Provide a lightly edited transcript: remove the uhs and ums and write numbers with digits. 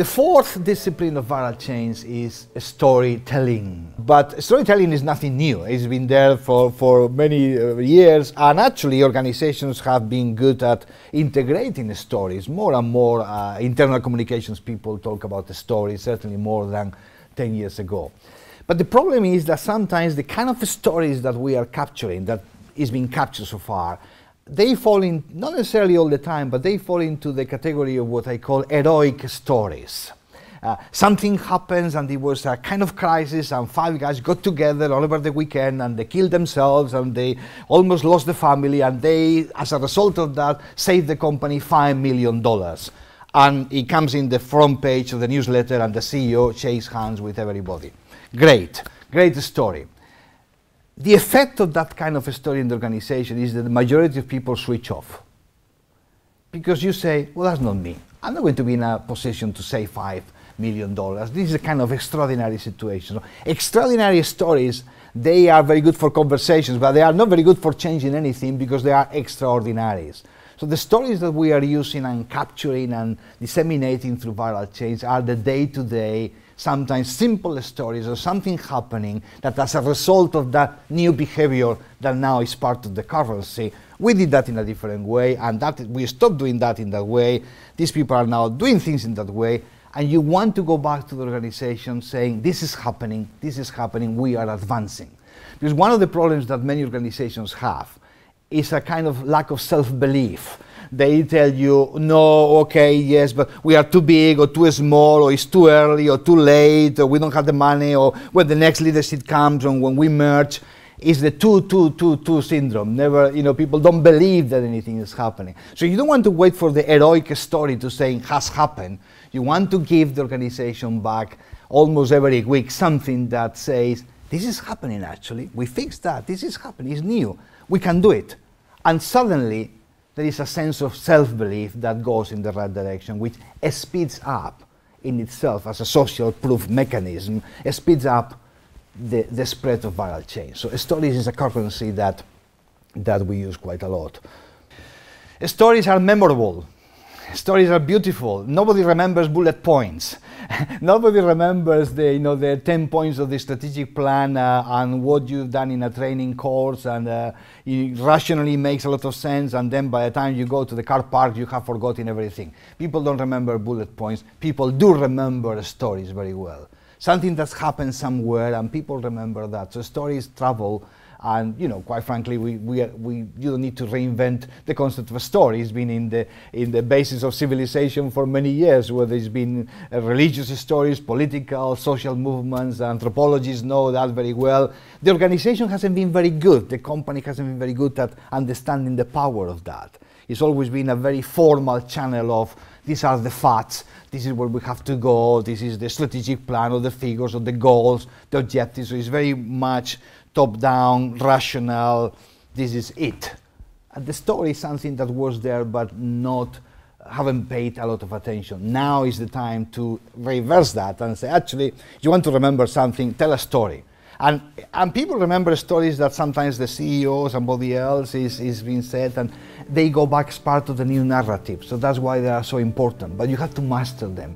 The fourth discipline of viral change is storytelling. But storytelling is nothing new. It's been there for many years, and actually organizations have been good at integrating stories. More and more internal communications people talk about the stories, certainly more than 10 years ago. But the problem is that sometimes the kind of stories that we are capturing, that is being captured so far, they fall in, not necessarily all the time, but they fall into the category of what I call heroic stories. Something happens and it was a kind of crisis and 5 guys got together all over the weekend and they killed themselves and they almost lost the family, and they, as a result of that, saved the company $5 million. And it comes in the front page of the newsletter and the CEO shakes hands with everybody. Great, great story. The effect of that kind of a story in the organization is that the majority of people switch off. Because you say, well, that's not me. I'm not going to be in a position to save $5 million. This is a kind of extraordinary situation. So extraordinary stories, they are very good for conversations, but they are not very good for changing anything because they are extraordinaries. So the stories that we are using and capturing and disseminating through viral change are the day-to-day, sometimes simple stories or something happening that as a result of that new behavior that now is part of the currency, we did that in a different way, and that we stopped doing that in that way. These people are now doing things in that way, and you want to go back to the organization saying, this is happening, we are advancing. Because one of the problems that many organizations have is a kind of lack of self-belief. They tell you, no, okay, yes, but we are too big or too small, or it's too early or too late, or we don't have the money, or when the next leadership comes and when we merge. It's the too syndrome. Never, people don't believe that anything is happening. So you don't want to wait for the heroic story to say it has happened. You want to give the organization back almost every week something that says, this is happening actually, we fixed that, this is happening, it's new, we can do it. And suddenly, there is a sense of self-belief that goes in the right direction, which speeds up in itself as a social proof mechanism, speeds up the spread of viral change. So stories is a currency that we use quite a lot. Stories are memorable. Stories are beautiful. Nobody remembers bullet points. Nobody remembers the 10 points of the strategic plan and what you've done in a training course, and it rationally makes a lot of sense, and then by the time you go to the car park you have forgotten everything. People don't remember bullet points. People do remember stories very well. Something that's happened somewhere and people remember that. So stories travel, and quite frankly, you don't need to reinvent the concept of a story. It's been in the basis of civilization for many years, whether it's been religious stories, political, social movements. Anthropologists know that very well. The organization hasn't been very good. The company hasn't been very good at understanding the power of that. It's always been a very formal channel of, these are the facts, this is where we have to go, this is the strategic plan, or the figures, or the goals, the objectives. So it's very much top-down, rational, this is it. And the story is something that was there but haven't paid a lot of attention. Now is the time to reverse that and say, actually, you want to remember something, tell a story. And people remember stories that sometimes the CEO or somebody else is being said, and they go back as part of the new narrative. So that's why they are so important, but you have to master them.